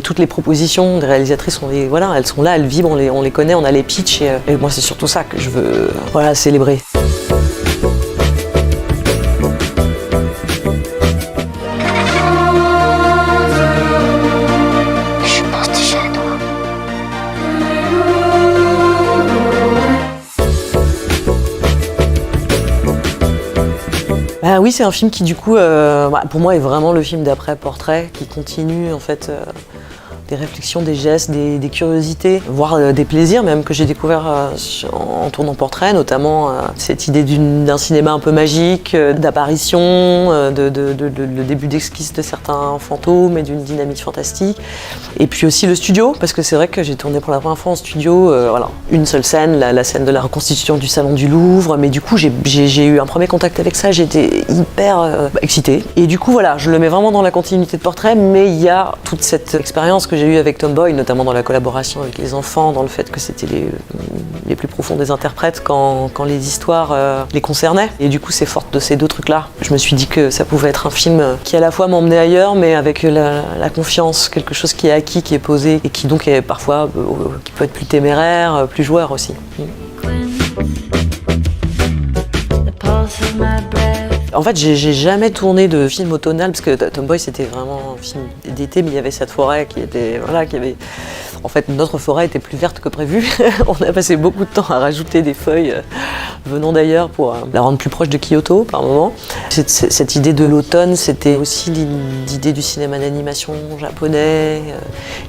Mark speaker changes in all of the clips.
Speaker 1: Toutes les propositions des réalisatrices, voilà, elles sont là, elles vibrent, on les connaît, on a les pitchs et moi c'est surtout ça que je veux voilà, célébrer.
Speaker 2: Je pense déjà à toi.
Speaker 1: Bah oui, c'est un film qui du coup, pour moi est vraiment le film d'après Portrait, qui continue en fait des réflexions, des gestes, des curiosités, voire des plaisirs même que j'ai découvert en tournant Portrait, notamment cette idée d'un cinéma un peu magique, d'apparition, le début d'esquisse de certains fantômes et d'une dynamique fantastique. Et puis aussi le studio, parce que c'est vrai que j'ai tourné pour la première fois en studio, voilà, une seule scène, la scène de la reconstitution du Salon du Louvre, mais du coup j'ai eu un premier contact avec ça, j'étais hyper excitée. Et du coup voilà, je le mets vraiment dans la continuité de Portrait, mais il y a toute cette expérience que j'ai eue avec Tomboy, notamment dans la collaboration avec les enfants, dans le fait que c'était les plus profonds des interprètes quand les histoires les concernaient. Et du coup c'est forte de ces deux trucs-là. Je me suis dit que ça pouvait être un film qui à la fois m'emmenait ailleurs, mais avec la confiance, quelque chose qui est acquis, qui est posé, et qui donc est parfois, qui peut être plus téméraire, plus joueur aussi. En fait, j'ai jamais tourné de film automnal, parce que Tomboy c'était vraiment un film d'été, mais il y avait cette forêt qui était, voilà, qui avait... En fait, notre forêt était plus verte que prévu. On a passé beaucoup de temps à rajouter des feuilles venant d'ailleurs pour la rendre plus proche de Kyoto par moment. Cette idée de l'automne, c'était aussi l'idée du cinéma d'animation japonais,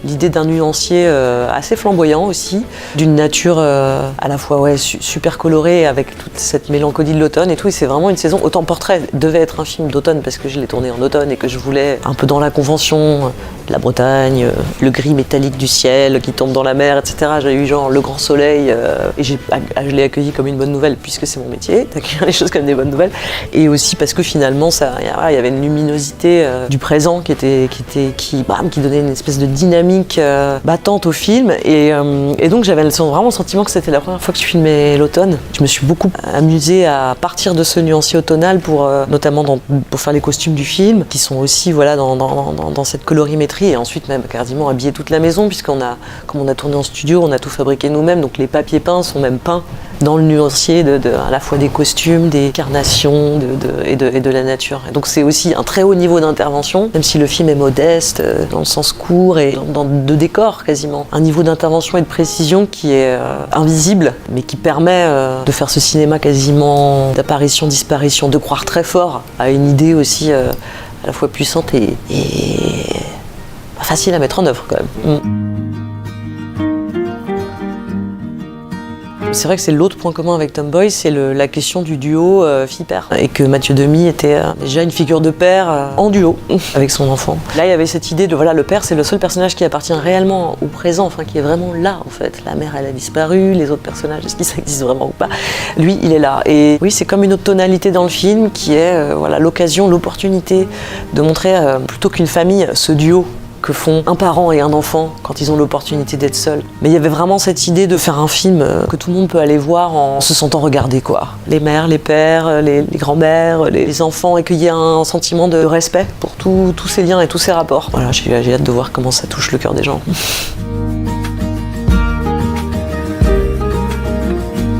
Speaker 1: l'idée d'un nuancier assez flamboyant aussi, d'une nature à la fois super colorée avec toute cette mélancolie de l'automne et tout. Et c'est vraiment une saison, autant Portrait devait être un film d'automne parce que je l'ai tourné en automne et que je voulais un peu dans la convention de la Bretagne, le gris métallique du ciel qui tombe dans la mer, etc. J'ai eu genre le grand soleil et je l'ai accueilli comme une bonne nouvelle puisque c'est mon métier, d'accueillir les choses comme des bonnes nouvelles. Et aussi parce que finalement, il y avait une luminosité du présent qui donnait une espèce de dynamique battante au film. Et donc j'avais vraiment le sentiment que c'était la première fois que je filmais l'automne. Je me suis beaucoup amusée à partir de ce nuancier automnal notamment pour faire les costumes du film, qui sont aussi voilà, dans cette colorimétrie, et ensuite même quasiment habiller toute la maison, puisqu'on a, comme on a tourné en studio, on a tout fabriqué nous-mêmes, donc les papiers peints sont même peints dans le nuancier à la fois des costumes, des carnations et de la nature. Et donc c'est aussi un très haut niveau d'intervention, même si le film est modeste, dans le sens court et de décor quasiment. Un niveau d'intervention et de précision qui est invisible, mais qui permet de faire ce cinéma quasiment d'apparition, disparition, de croire très fort à une idée aussi à la fois puissante et facile à mettre en œuvre quand même. C'est vrai que c'est l'autre point commun avec Tomboy, c'est la question du duo fille-père. Et que Mathieu Demy était déjà une figure de père en duo avec son enfant. Là, il y avait cette idée de, voilà, le père, c'est le seul personnage qui appartient réellement au présent, enfin qui est vraiment là en fait. La mère, elle a disparu, les autres personnages, est-ce qu'ils existent vraiment ou pas? Lui, il est là. Et oui, c'est comme une autre tonalité dans le film qui est voilà, l'occasion, l'opportunité de montrer, plutôt qu'une famille, ce duo que font un parent et un enfant quand ils ont l'opportunité d'être seuls. Mais il y avait vraiment cette idée de faire un film que tout le monde peut aller voir en se sentant regardé, quoi. Les mères, les pères, les grands-mères, les enfants, et qu'il y ait un sentiment de respect pour tous ces liens et tous ces rapports. Voilà, j'ai hâte de voir comment ça touche le cœur des gens.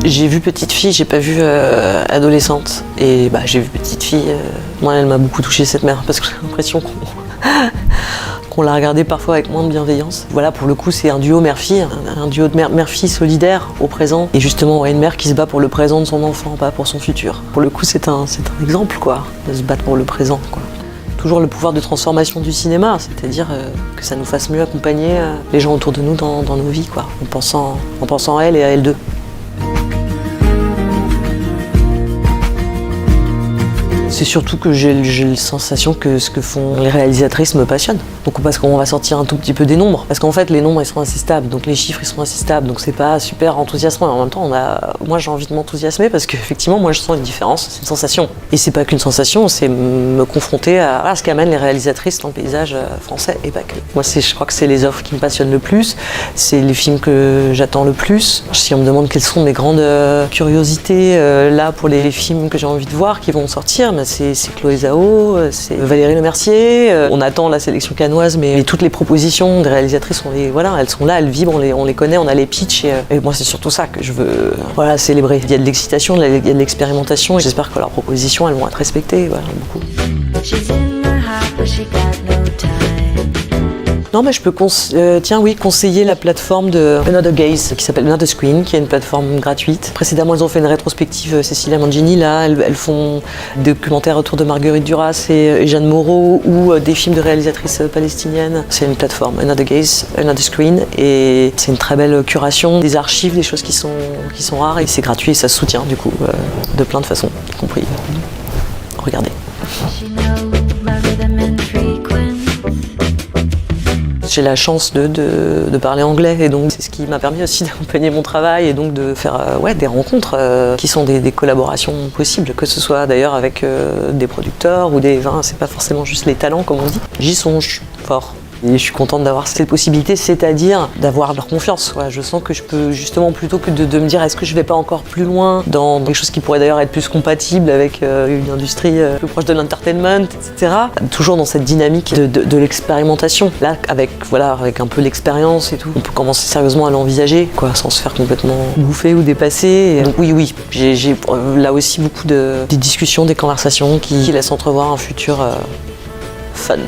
Speaker 1: J'ai vu Petite Fille, j'ai pas vu Adolescente. Et j'ai vu Petite Fille, moi elle m'a beaucoup touchée cette mère, parce que j'ai l'impression qu'on l'a regardé parfois avec moins de bienveillance. Voilà, pour le coup, c'est un duo mère-fille, un duo de mère-fille solidaire au présent. Et justement, une mère qui se bat pour le présent de son enfant, pas pour son futur. Pour le coup, c'est un exemple, quoi, de se battre pour le présent, quoi. Toujours le pouvoir de transformation du cinéma, c'est-à-dire que ça nous fasse mieux accompagner les gens autour de nous dans nos vies, quoi, en pensant à elles et à elles deux. C'est surtout que j'ai la sensation que ce que font les réalisatrices me passionne. Donc parce qu'on va sortir un tout petit peu des nombres. Parce qu'en fait, les nombres, ils sont assez stables. Donc les chiffres, ils sont assez stables. Donc c'est pas super enthousiasmant. En même temps, moi, j'ai envie de m'enthousiasmer parce qu'effectivement, moi, je sens une différence. C'est une sensation. Et c'est pas qu'une sensation, c'est me confronter à ce qu'amènent les réalisatrices dans le paysage français et pas que. Moi, je crois que c'est les offres qui me passionnent le plus. C'est les films que j'attends le plus. Si on me demande quelles sont mes grandes curiosités là pour les films que j'ai envie de voir qui vont sortir, mais c'est Chloé Zhao, c'est Valérie Lemercier. On attend la sélection cannoise, mais toutes les propositions des réalisatrices, elles sont là, elles vibrent, on les connaît, on a les pitchs. Et moi, c'est surtout ça que je veux célébrer. Il y a de l'excitation, il y a de l'expérimentation, et j'espère que leurs propositions, elles vont être respectées, beaucoup. Non, mais je peux conseiller la plateforme de Another Gaze qui s'appelle Another Screen, qui est une plateforme gratuite. Précédemment, elles ont fait une rétrospective Cecilia Mangini. Là, elles font des documentaires autour de Marguerite Duras et Jeanne Moreau ou des films de réalisatrices palestiniennes. C'est une plateforme Another Gaze, Another Screen, et c'est une très belle curation des archives, des choses qui sont rares, et c'est gratuit et ça se soutient du coup de plein de façons, y compris regardez. J'ai la chance de parler anglais, et donc c'est ce qui m'a permis aussi d'accompagner mon travail et donc de faire des rencontres qui sont des collaborations possibles, que ce soit d'ailleurs avec des producteurs ou c'est pas forcément juste les talents comme on dit. J'y songe fort. Et je suis contente d'avoir cette possibilité, c'est-à-dire d'avoir leur confiance. Je sens que je peux justement, plutôt que de me dire est-ce que je vais pas encore plus loin dans quelque chose qui pourrait d'ailleurs être plus compatible avec une industrie plus proche de l'entertainment, etc. Toujours dans cette dynamique de l'expérimentation. Là, avec un peu l'expérience et tout, on peut commencer sérieusement à l'envisager, sans se faire complètement bouffer ou dépasser. Et donc, oui, j'ai là aussi beaucoup des discussions, des conversations qui laissent entrevoir un futur fun.